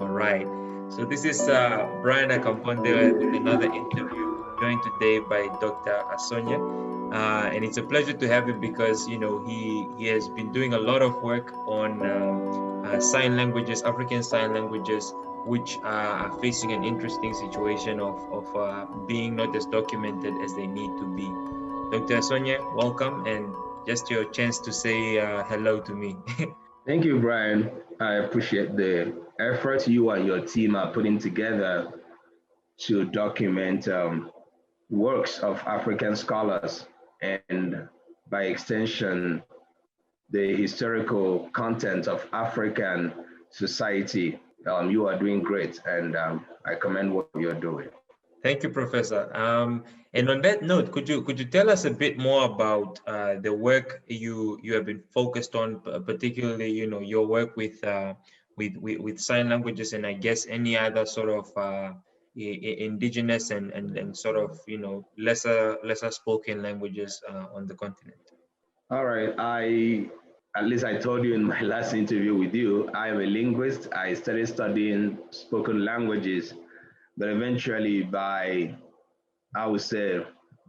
All right. So this is Brian Akamponde with another interview, joined today by Dr. Asonye. And it's a pleasure to have him because, he has been doing a lot of work on sign languages, African sign languages, which are facing an interesting situation of being not as documented as they need to be. Dr. Asonye, welcome, and just your chance to say hello to me. Thank you, Brian. I appreciate the effort you and your team are putting together to document works of African scholars and, by extension, the historical content of African society. You are doing great, and I commend what you're doing. Thank you, Professor. And on that note, could you tell us a bit more about the work you have been focused on, particularly your work with sign languages, and I guess any other sort of indigenous and sort of lesser spoken languages on the continent. All right. At least I told you in my last interview with you, I am a linguist. I started studying spoken languages, but eventually I would say,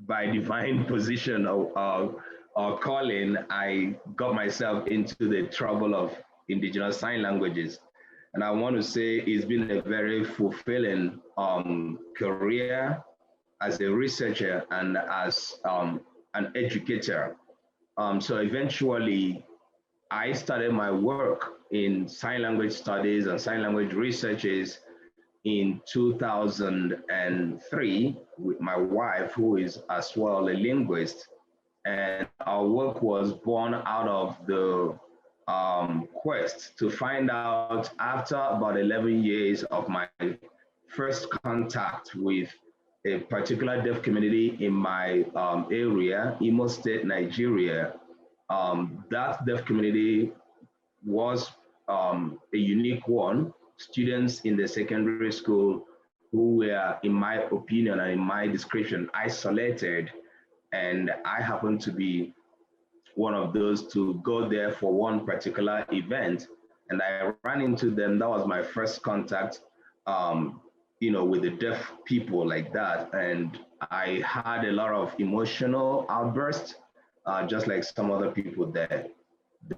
by divine position or calling, I got myself into the trouble of indigenous sign languages. And I want to say it's been a very fulfilling career as a researcher and as an educator. So eventually, I started my work in sign language studies and sign language researches in 2003 with my wife, who is as well a linguist. And our work was born out of the quest to find out, after about 11 years of my first contact with a particular deaf community in my area, Imo State, Nigeria. That deaf community was a unique one. Students in the secondary school who were, in my opinion and in my description, isolated. And I happened to be one of those to go there for one particular event. And I ran into them. That was my first contact, with the deaf people like that. And I had a lot of emotional outbursts, just like some other people there.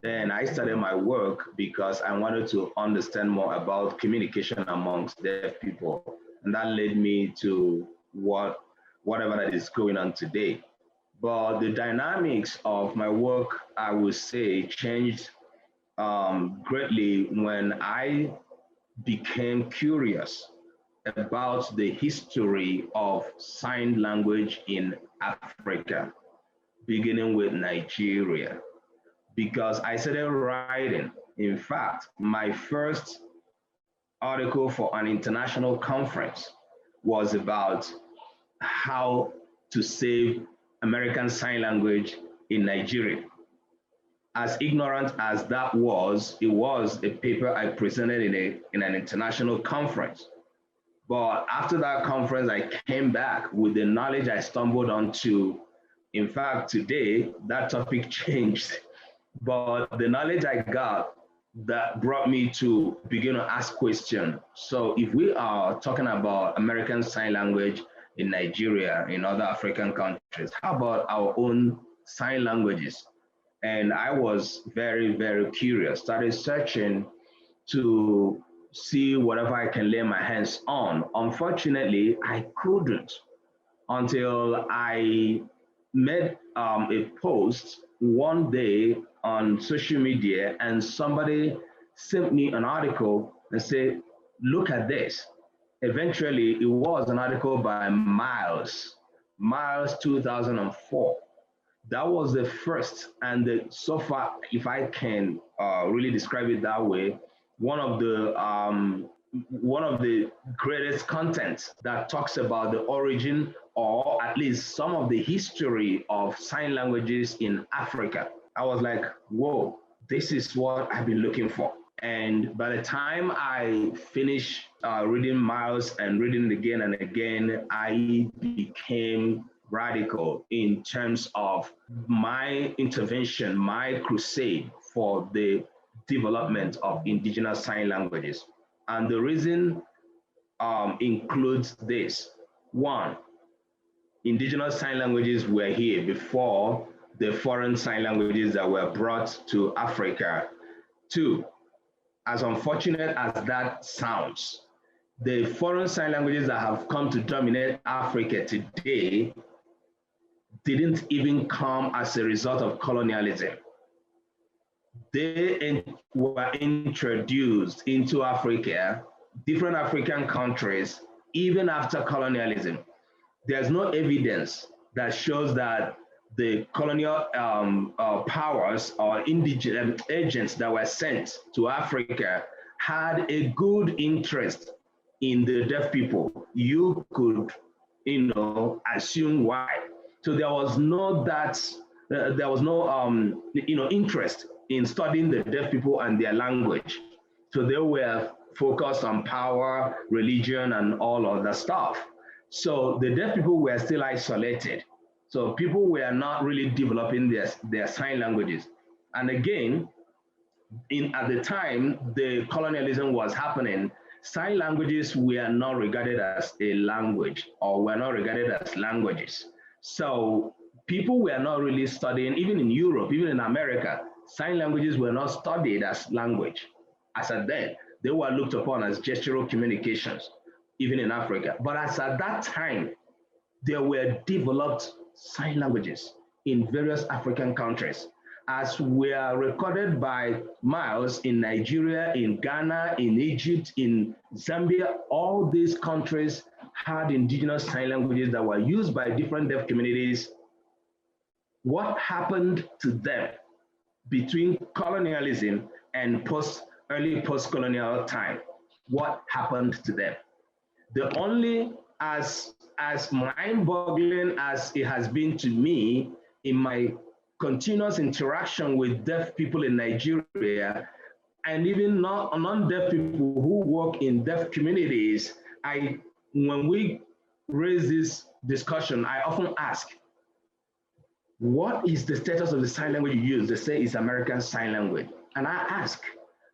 Then I started my work because I wanted to understand more about communication amongst deaf people. And that led me to whatever that is going on today. But the dynamics of my work, I would say, changed greatly when I became curious about the history of sign language in Africa, beginning with Nigeria, because I started writing. In fact, my first article for an international conference was about how to save American Sign Language in Nigeria. As ignorant as that was, it was a paper I presented in an international conference. But after that conference, I came back with the knowledge I stumbled onto. In fact, today, that topic changed. But the knowledge I got that brought me to begin to ask questions. So if we are talking about American Sign Language in Nigeria, in other African countries, how about our own sign languages? And I was very, very curious, started searching to see whatever I can lay my hands on. Unfortunately, I couldn't until I made a post one day on social media, and somebody sent me an article and said, look at this. Eventually, it was an article by Miles 2004. That was the first, and so far, if I can really describe it that way, one of the greatest content that talks about the origin, or at least some of the history of sign languages in Africa. I was like, whoa, this is what I've been looking for. And by the time I finished reading Miles and reading it again and again, I became radical in terms of my intervention, my crusade for the development of indigenous sign languages. And the reason includes this. One, indigenous sign languages were here before the foreign sign languages that were brought to Africa. Two, as unfortunate as that sounds, the foreign sign languages that have come to dominate Africa today didn't even come as a result of colonialism. They were introduced into Africa, different African countries, even after colonialism. There's no evidence that shows that the colonial powers or indigenous agents that were sent to Africa had a good interest in the deaf people. You could, assume why. So there was no interest in studying the deaf people and their language. So they were focused on power, religion, and all of that stuff. So the deaf people were still isolated. So people were not really developing their sign languages. And again, at the time the colonialism was happening, sign languages were not regarded as a language or were not regarded as languages. So people were not really studying, even in Europe, even in America, sign languages were not studied as language. As at then, they were looked upon as gestural communications, even in Africa. But as at that time, there were developed sign languages in various African countries, as were recorded by Miles in Nigeria, in Ghana, in Egypt, in Zambia. All these countries had indigenous sign languages that were used by different deaf communities. What happened to them between colonialism and early post-colonial time? What happened to them? The only, as mind-boggling as it has been to me in my continuous interaction with deaf people in Nigeria, and even non-deaf people who work in deaf communities, when we raise this discussion, I often ask, what is the status of the sign language you use? They say it's American Sign Language. And I ask,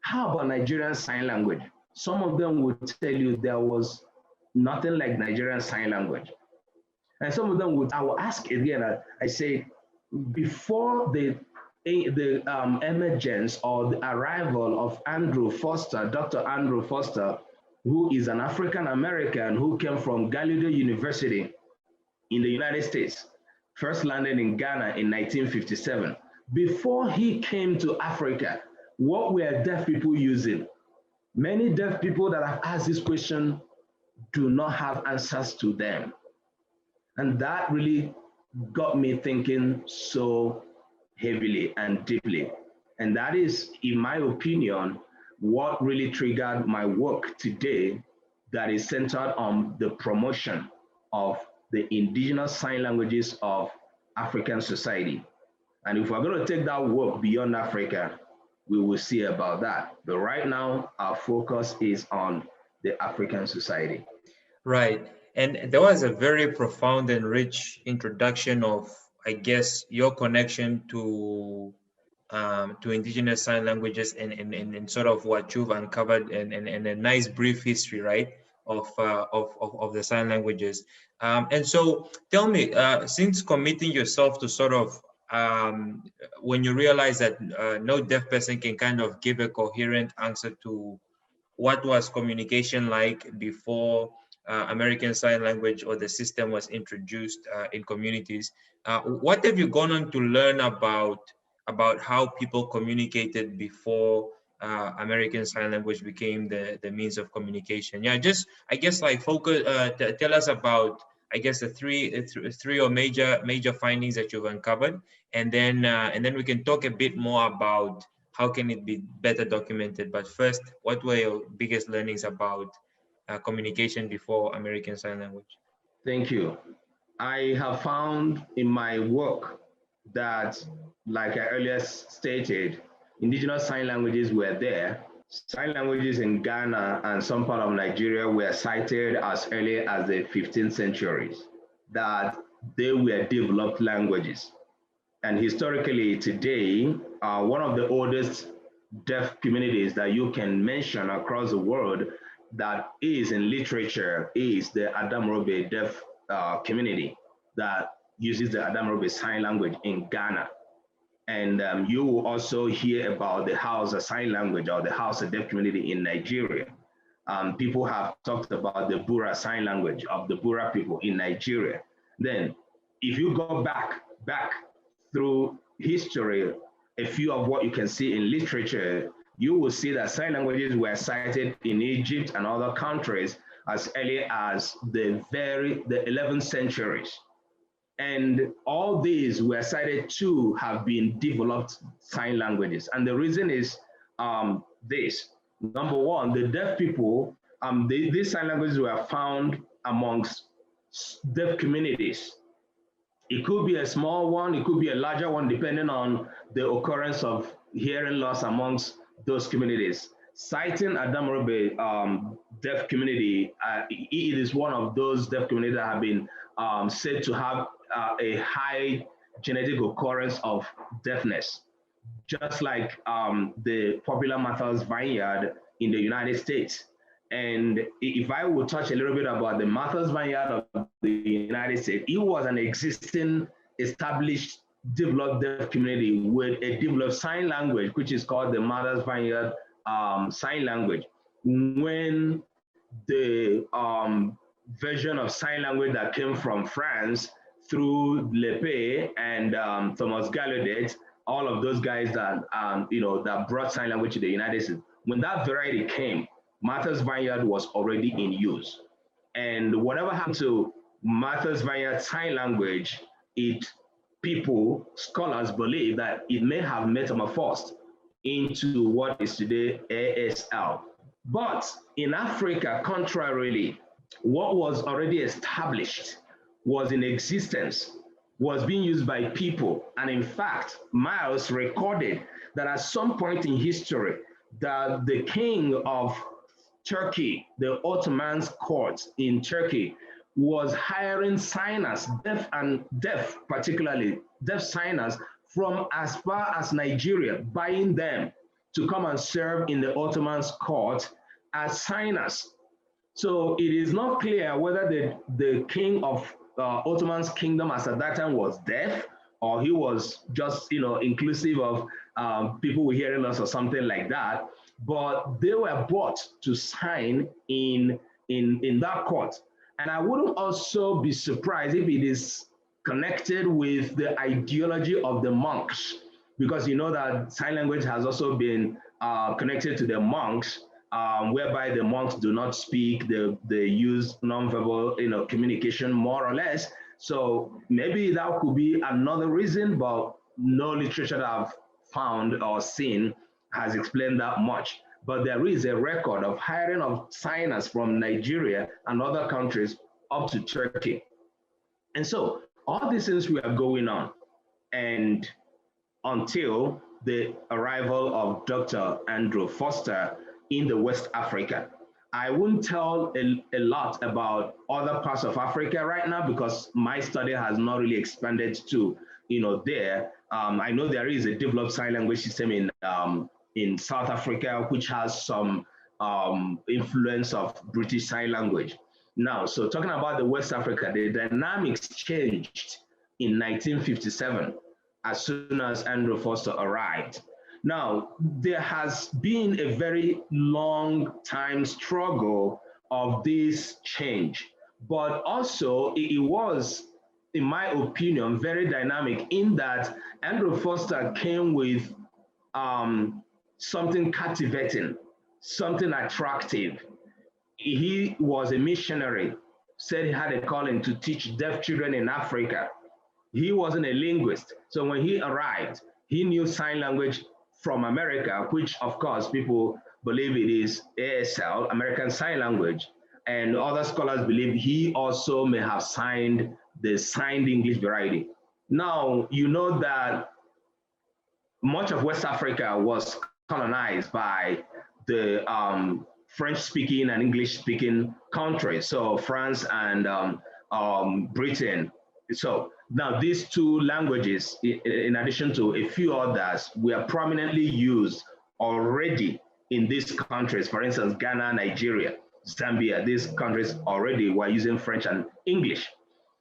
how about Nigerian Sign Language? Some of them would tell you there was nothing like Nigerian Sign Language. And some of them I will ask again, I say, before the emergence or the arrival of Dr. Andrew Foster, who is an African American who came from Gallaudet University in the United States, first landed in Ghana in 1957. Before he came to Africa, what were deaf people using? Many deaf people that have asked this question do not have answers to them. And that really got me thinking so heavily and deeply. And that is, in my opinion, what really triggered my work today, that is centered on the promotion of the indigenous sign languages of African society. And if we're going to take that work beyond Africa, we will see about that. But right now, our focus is on the African society. Right. And there was a very profound and rich introduction of, I guess, your connection to indigenous sign languages and sort of what you've uncovered and a nice brief history, right, of the sign languages. And so tell me, since committing yourself to sort of when you realize that no deaf person can kind of give a coherent answer to what was communication like before American Sign Language or the system was introduced in communities. What have you gone on to learn about how people communicated before American Sign Language became the means of communication? Yeah, just I guess like focus. Tell us about I guess the three or major findings that you've uncovered, and then we can talk a bit more about how can it be better documented. But first, what were your biggest learnings about communication before American Sign Language? Thank you. I have found in my work that, like I earlier stated, indigenous sign languages were there. Sign languages in Ghana and some part of Nigeria were cited as early as the 15th centuries, that they were developed languages. And historically today, one of the oldest deaf communities that you can mention across the world that is in literature is the Adamrobe deaf community that uses the Adamrobe Sign Language in Ghana. And you will also hear about the Hausa Sign Language or the Hausa Deaf community in Nigeria. People have talked about the Bura Sign Language of the Bura people in Nigeria. Then, if you go back through history, a few of what you can see in literature, you will see that sign languages were cited in Egypt and other countries as early as the 11th centuries. And all these were cited to have been developed sign languages. And the reason is this. Number one, the deaf people, these sign languages were found amongst deaf communities. It could be a small one, it could be a larger one, depending on the occurrence of hearing loss amongst those communities. Citing Adamrobe deaf community, it is one of those deaf communities that have been said to have a high genetic occurrence of deafness, just like the popular Martha's Vineyard in the United States. And if I would touch a little bit about the Martha's Vineyard of the United States, it was an existing, established, developed deaf community with a developed sign language, which is called the Martha's Vineyard sign language. When the version of sign language that came from France through Lepé and Thomas Gallaudet, all of those guys that that brought sign language to the United States, when that variety came, Martha's Vineyard was already in use. And whatever happened to Martha's Vineyard sign language, scholars believe that it may have metamorphosed into what is today ASL. But in Africa, contrarily, what was already established was in existence, was being used by people. And in fact, Miles recorded that at some point in history, that the king of Turkey, the Ottoman court in Turkey, was hiring signers, deaf particularly, deaf signers from as far as Nigeria, buying them to come and serve in the Ottoman court as signers. So it is not clear whether the king of Ottoman's kingdom as at that time was deaf, or he was just inclusive of people with hearing loss or something like that. But they were brought to sign in that court. And I wouldn't also be surprised if it is connected with the ideology of the monks, because you know that sign language has also been connected to the monks, whereby the monks do not speak, they use nonverbal communication more or less. So maybe that could be another reason, but no literature that I've found or seen has explained that much. But there is a record of hiring of signers from Nigeria and other countries up to Turkey. And so all these things were going on, and until the arrival of Dr. Andrew Foster in the West Africa. I won't tell a lot about other parts of Africa right now because my study has not really expanded to there. I know there is a developed sign language system in South Africa, which has some influence of British Sign Language. Now, so talking about the West Africa, the dynamics changed in 1957 as soon as Andrew Foster arrived. Now, there has been a very long time struggle of this change, but also it was, in my opinion, very dynamic in that Andrew Foster came with something captivating, something attractive. He was a missionary, said he had a calling to teach deaf children in Africa. He wasn't a linguist. So when he arrived, he knew sign language from America, which of course people believe it is ASL, American Sign Language. And other scholars believe he also may have signed the signed English variety. Now, you know that much of West Africa was colonized by the French-speaking and English-speaking countries, so France and Britain. So now these two languages, in addition to a few others, were prominently used already in these countries. For instance, Ghana, Nigeria, Zambia, these countries already were using French and English.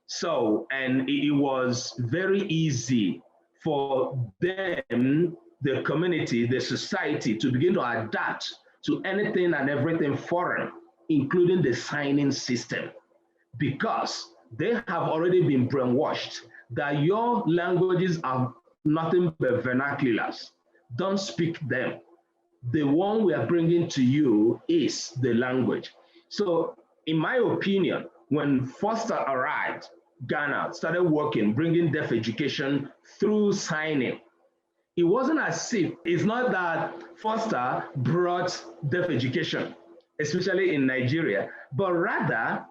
So, and it was very easy for them, the community, the society, to begin to adapt to anything and everything foreign, including the signing system, because they have already been brainwashed that your languages are nothing but vernaculars. Don't speak them. The one we are bringing to you is the language. So, in my opinion, when Foster arrived, Ghana started working, bringing deaf education through signing. It wasn't as if, it's not that Foster brought deaf education, especially in Nigeria, but rather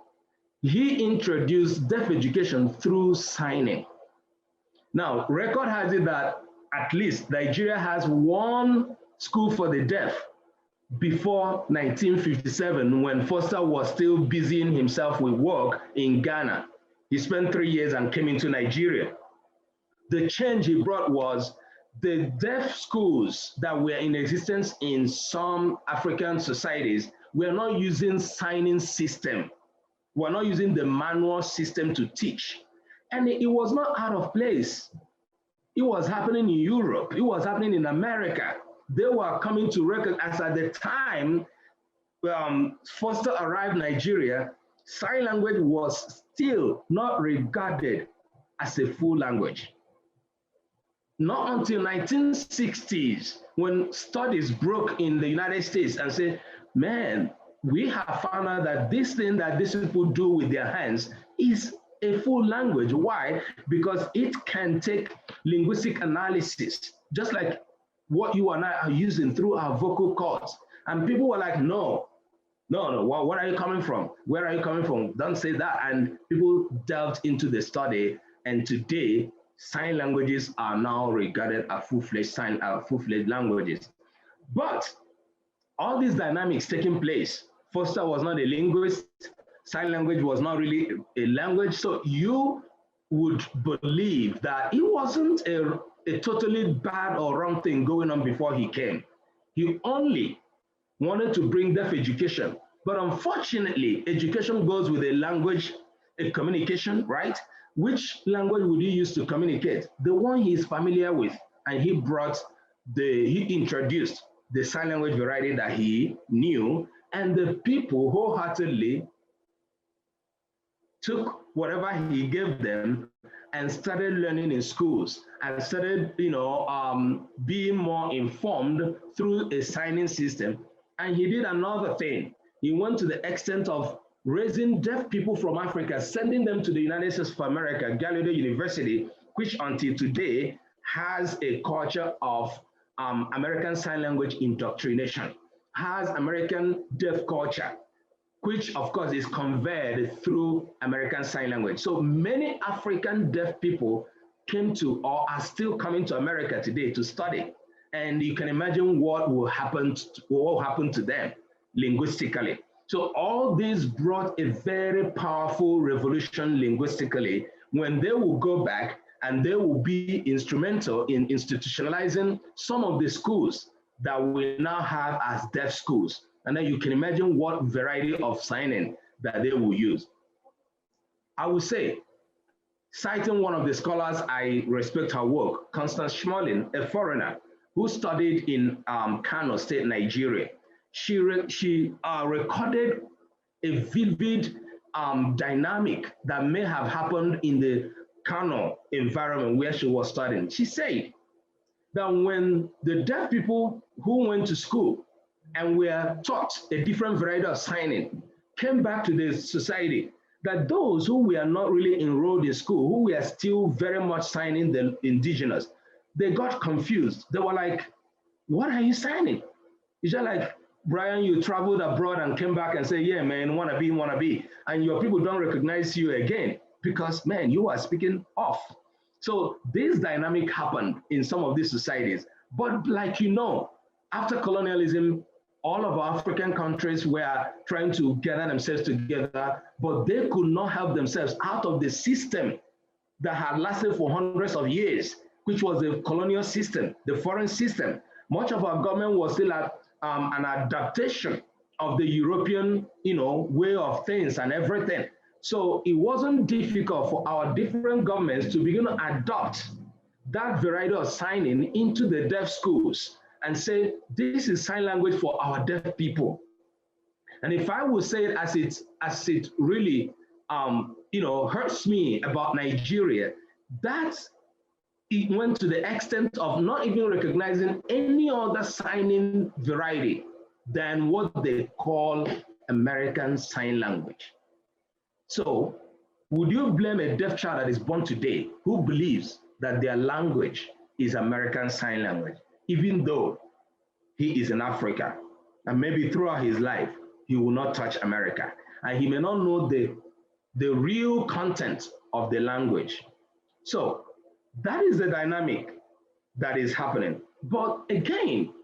he introduced deaf education through signing. Now, record has it that at least Nigeria has one school for the deaf before 1957, when Foster was still busying himself with work in Ghana. He spent 3 years and came into Nigeria. The change he brought was the deaf schools that were in existence in some African societies were not using signing system. We're not using the manual system to teach. And it was not out of place. It was happening in Europe. It was happening in America. They were coming to recognize at the time Foster arrived in Nigeria, sign language was still not regarded as a full language. Not until 1960s, when studies broke in the United States and said, man, we have found out that this thing that these people do with their hands is a full language. Why? Because it can take linguistic analysis, just like what you and I are using through our vocal cords. And people were like, no, what are you coming from? Where are you coming from? Don't say that. And people delved into the study, and today, sign languages are now regarded as full-fledged languages. But all these dynamics taking place, Foster was not a linguist, sign language was not really a language, so you would believe that it wasn't a totally bad or wrong thing going on before he came. He only wanted to bring deaf education, but unfortunately, education goes with a language, a communication, right? Which language would he use to communicate? The one he's familiar with, and he introduced the sign language variety that he knew, and the people wholeheartedly took whatever he gave them and started learning in schools and started, being more informed through a signing system. And he did another thing. He went to the extent of raising deaf people from Africa, sending them to the United States of America, Gallaudet University, which until today has a culture of American Sign Language indoctrination, has American deaf culture, which of course is conveyed through American Sign Language. So many African deaf people came to or are still coming to America today to study. And you can imagine what will happen to them linguistically. So all this brought a very powerful revolution linguistically when they will go back and they will be instrumental in institutionalizing some of the schools that we now have as deaf schools. And then you can imagine what variety of signing that they will use. I would say, citing one of the scholars I respect her work, Constance Schmeling, a foreigner who studied in Kano State, Nigeria. She recorded a vivid dynamic that may have happened in the Kano environment where she was studying. She said that when the deaf people who went to school and were taught a different variety of signing came back to the society, that those who were not really enrolled in school, who were still very much signing the indigenous, they got confused. They were like, what are you signing? It's just like, Brian, you traveled abroad and came back and say, yeah, man, wanna be. And your people don't recognize you again because, man, you are speaking off. So this dynamic happened in some of these societies. But like after colonialism, all of our African countries were trying to gather themselves together, but they could not help themselves out of the system that had lasted for hundreds of years, which was the colonial system, the foreign system. Much of our government was still an adaptation of the European, way of things and everything. So it wasn't difficult for our different governments to begin to adopt that variety of signing into the deaf schools and say, this is sign language for our deaf people. And if I would say it as it really, hurts me about Nigeria, that it went to the extent of not even recognizing any other signing variety than what they call American Sign Language. So would you blame a deaf child that is born today who believes that their language is American Sign Language, even though he is in Africa, and maybe throughout his life, he will not touch America, and he may not know the real content of the language? So that is the dynamic that is happening. But again,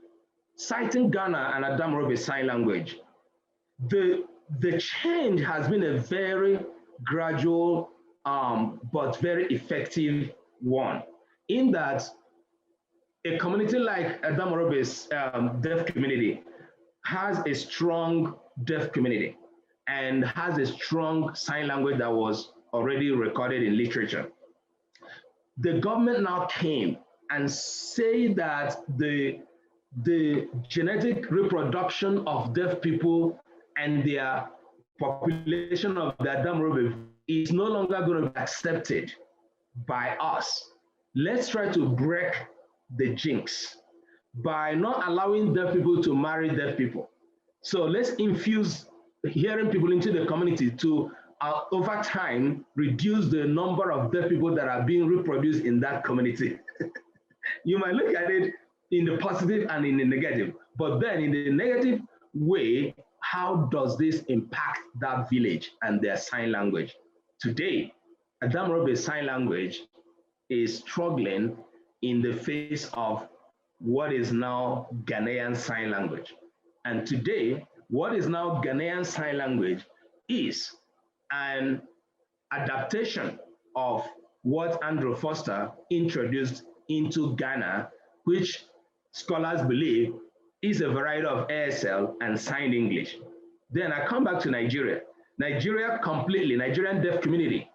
citing Ghana and Adamorobe Sign Language, the change has been a very gradual but very effective one, in that a community like Adamorobe's deaf community has a strong deaf community and has a strong sign language that was already recorded in literature. The government now came and say that the genetic reproduction of deaf people and their population of the Adamorobe is no longer going to be accepted by us. Let's try to break the jinx by not allowing deaf people to marry deaf people. So let's infuse hearing people into the community to, over time, reduce the number of deaf people that are being reproduced in that community. You might look at it in the positive and in the negative, but then in the negative way, how does this impact that village and their sign language? Today, Adamorobe Sign Language is struggling in the face of what is now Ghanaian Sign Language. And today, what is now Ghanaian Sign Language is an adaptation of what Andrew Foster introduced into Ghana, which scholars believe is a variety of ASL and signed English. Then I come back to Nigeria. Nigeria completely, Nigerian deaf community,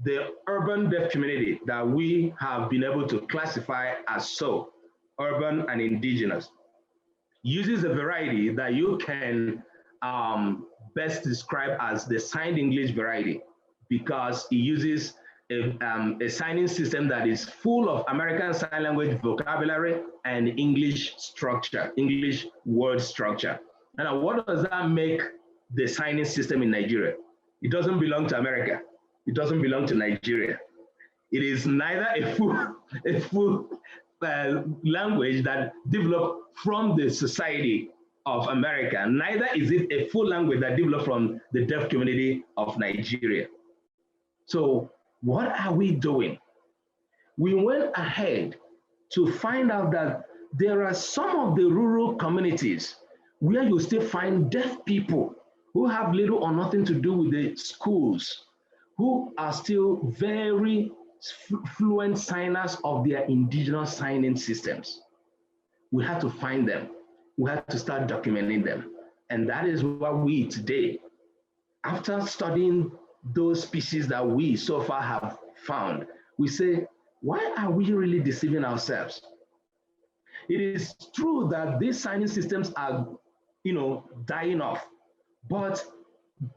the urban deaf community that we have been able to classify as so, urban and indigenous, uses a variety that you can best describe as the signed English variety, because it uses a signing system that is full of American Sign Language vocabulary and English structure, English word structure. And what does that make the signing system in Nigeria? It doesn't belong to America. It doesn't belong to Nigeria. It is neither a full language that developed from the society of America, neither is it a full language that developed from the deaf community of Nigeria. So what are we doing? We went ahead to find out that there are some of the rural communities where you still find deaf people who have little or nothing to do with the schools, who are still very fluent signers of their indigenous signing systems. We have to find them. We have to start documenting them. And that is what we today, after studying those species that we so far have found, we say, why are we really deceiving ourselves? It is true that these signing systems are, dying off, but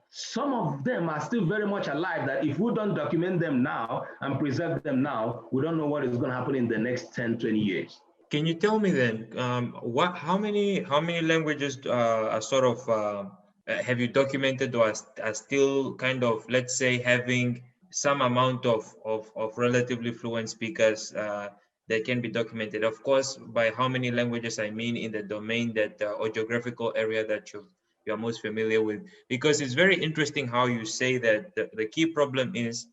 some of them are still very much alive, that if we don't document them now and preserve them now, we don't know what is going to happen in the next 10, 20 years. Can you tell me then, how many languages are sort of, have you documented or are still kind of, let's say, having some amount of relatively fluent speakers that can be documented? Of course, by how many languages, I mean in the domain that or geographical area that you're most familiar with, because it's very interesting how you say that the key problem is,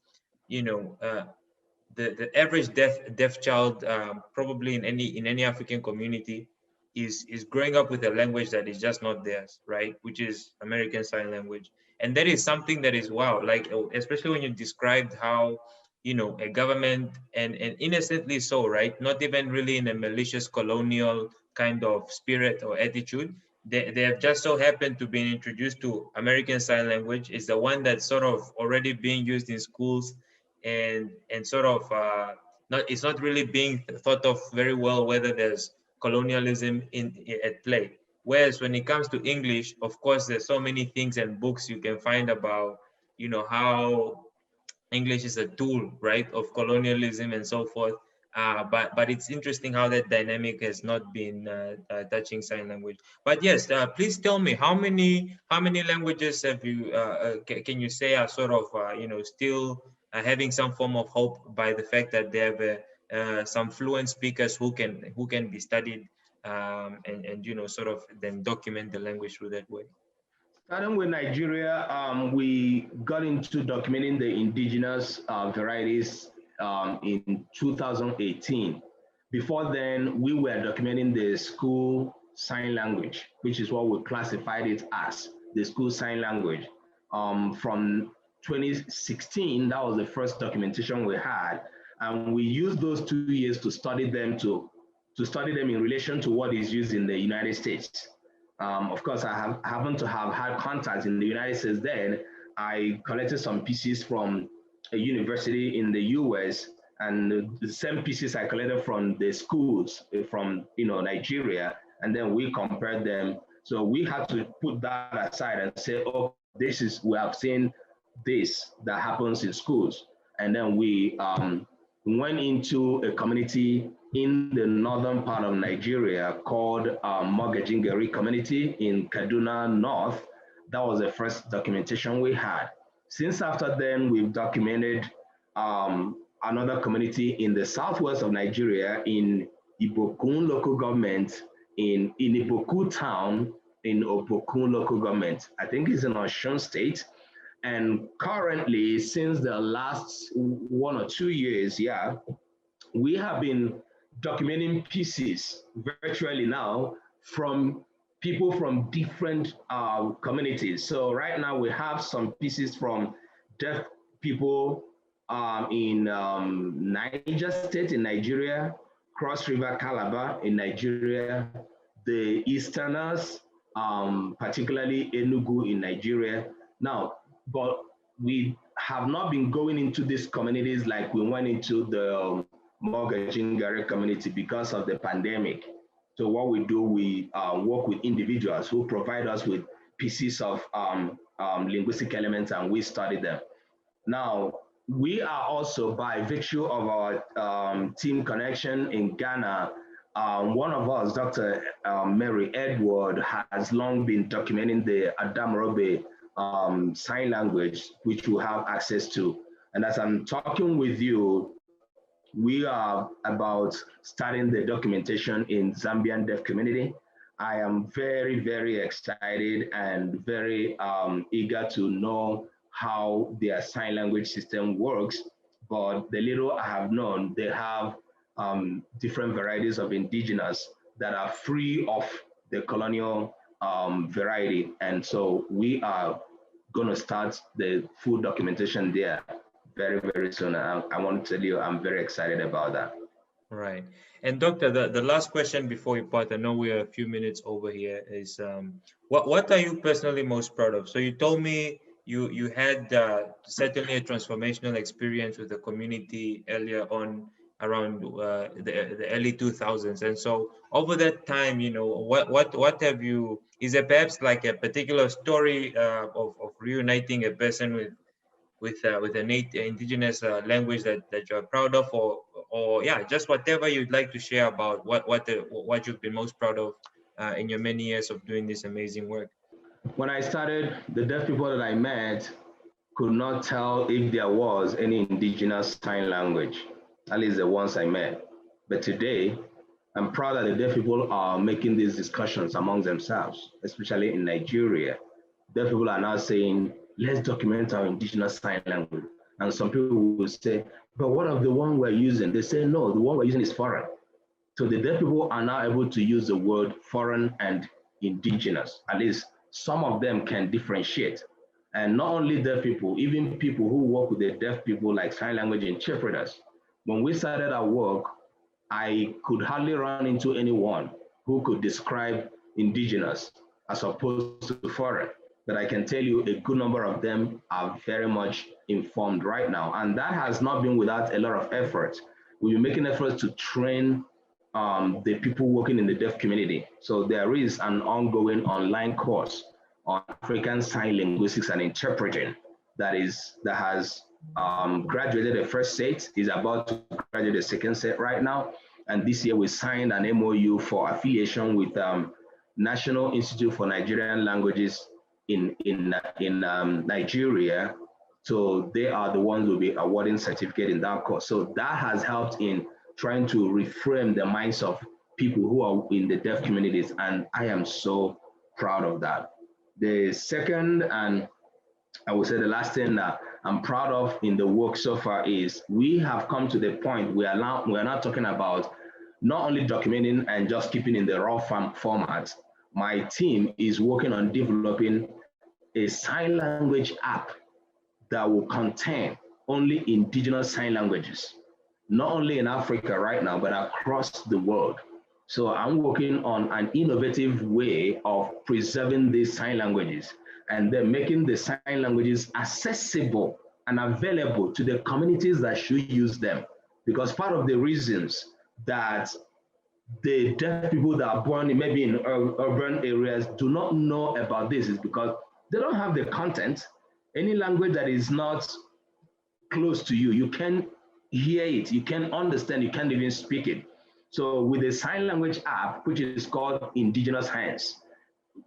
the average deaf child, probably in any African community, is growing up with a language that is just not theirs, right? Which is American Sign Language. And that is something that is, wow, like, especially when you described how, a government, and innocently so, right? Not even really in a malicious colonial kind of spirit or attitude. They have just so happened to be introduced to American Sign Language. It's the one that's sort of already being used in schools, and sort of not it's not really being thought of very well whether there's colonialism at play. Whereas when it comes to English, of course, there's so many things and books you can find about, how English is a tool, right, of colonialism and so forth. But it's interesting how that dynamic has not been touching sign language. But yes, please tell me how many languages have you can you say are sort of still having some form of hope by the fact that they have some fluent speakers who can be studied, and sort of then document the language through that way. Starting with Nigeria, we got into documenting the indigenous varieties in 2018. Before then, we were documenting the school sign language, which is what we classified it as, the school sign language. From 2016, that was the first documentation we had, and we used those 2 years to study them to study them in relation to what is used in the United States. Of course, I happen to have had contacts in the United States then. I collected some pieces from a university in the US, and the same pieces I collected from the schools from Nigeria, and then we compared them. So we had to put that aside and say, oh, we have seen this that happens in schools. And then we went into a community in the northern part of Nigeria called Mogajingeri community in Kaduna North. That was the first documentation we had. Since after then, we've documented another community in the southwest of Nigeria in Ibokun local government, in Iboku town in Obokun local government. I think it's in Osun State. And currently, since the last 1 or 2 years, we have been documenting pieces virtually now from people from different communities. So right now we have some pieces from deaf people in Niger State in Nigeria, Cross River Calabar in Nigeria, the Easterners, particularly Enugu in Nigeria. Now, but we have not been going into these communities like we went into the Mogajingari community because of the pandemic. So what we do, we work with individuals who provide us with pieces of linguistic elements, and we study them. Now, we are also, by virtue of our team connection in Ghana, one of us, Dr. Mary Edward, has long been documenting the Adamorobe sign language, which we have access to. And as I'm talking with you, we are about starting the documentation in Zambian deaf community. I am very, very excited and very eager to know how their sign language system works. But the little I have known, they have different varieties of indigenous that are free of the colonial variety. And so we are going to start the full documentation there very, very soon. I want to tell you, I'm very excited about that. Right. And Doctor, the last question before we part, I know we are a few minutes over here, is what are you personally most proud of? So you told me you had certainly a transformational experience with the community earlier on around the early 2000s. And so over that time, what have you, is there perhaps like a particular story of reuniting a person with an indigenous language that you're proud of, or yeah, just whatever you'd like to share about what you've been most proud of in your many years of doing this amazing work. When I started, the deaf people that I met could not tell if there was any indigenous sign language, at least the ones I met. But today, I'm proud that the deaf people are making these discussions among themselves, especially in Nigeria. Deaf people are now saying, let's document our indigenous sign language. And some people will say, but what of the one we're using? They say, no, the one we're using is foreign. So the deaf people are now able to use the word foreign and indigenous. At least some of them can differentiate. And not only deaf people, even people who work with the deaf people like sign language interpreters. When we started our work, I could hardly run into anyone who could describe indigenous as opposed to foreign. But I can tell you a good number of them are very much informed right now. And that has not been without a lot of effort. We've been making efforts to train the people working in the deaf community. So there is an ongoing online course on African Sign Linguistics and Interpreting that has graduated the first set, is about to graduate the second set right now. And this year we signed an MOU for affiliation with National Institute for Nigerian Languages in Nigeria. So they are the ones who will be awarding certificate in that course. So that has helped in trying to reframe the minds of people who are in the deaf communities. And I am so proud of that. The second, and I would say the last thing that I'm proud of in the work so far is we have come to the point where now we're not talking about not only documenting and just keeping in the raw format. My team is working on developing a sign language app that will contain only indigenous sign languages, not only in Africa right now, but across the world. So I'm working on an innovative way of preserving these sign languages and then making the sign languages accessible and available to the communities that should use them. Because part of the reasons that the deaf people that are born maybe in urban areas do not know about this is because they don't have the content. Any language that is not close to you, you can hear it, you can understand, you can't even speak it. So with the sign language app, which is called Indigenous Hands,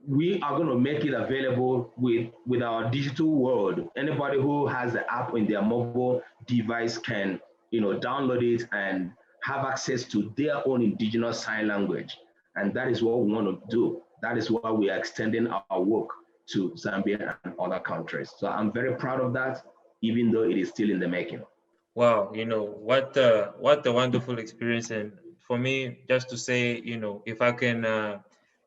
we are going to make it available with our digital world. Anybody who has the app in their mobile device can, download it and have access to their own indigenous sign language. And that is what we want to do. That is why we are extending our work to Zambia and other countries. So I'm very proud of that, even though it is still in the making. Wow, what a wonderful experience. And for me, just to say, if I can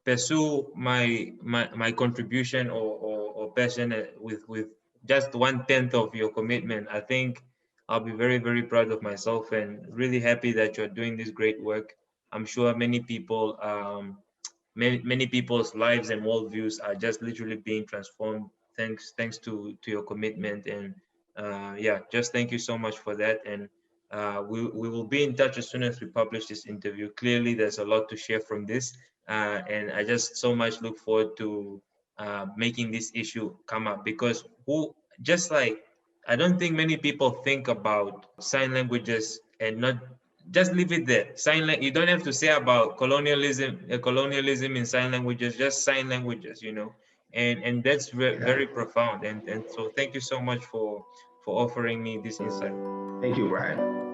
pursue my contribution or passion with just 1/10 of your commitment, I think I'll be very, very proud of myself and really happy that you're doing this great work. I'm sure many people, many people's lives and worldviews are just literally being transformed thanks to your commitment. And yeah, just thank you so much for that. And we will be in touch as soon as we publish this interview. Clearly, there's a lot to share from this, and I just so much look forward to making this issue come up, because just like I don't think many people think about sign languages and not just leave it there. You don't have to say about colonialism in sign languages, just sign languages, and that's very profound. And so thank you so much for offering me this insight. Thank you, Brian.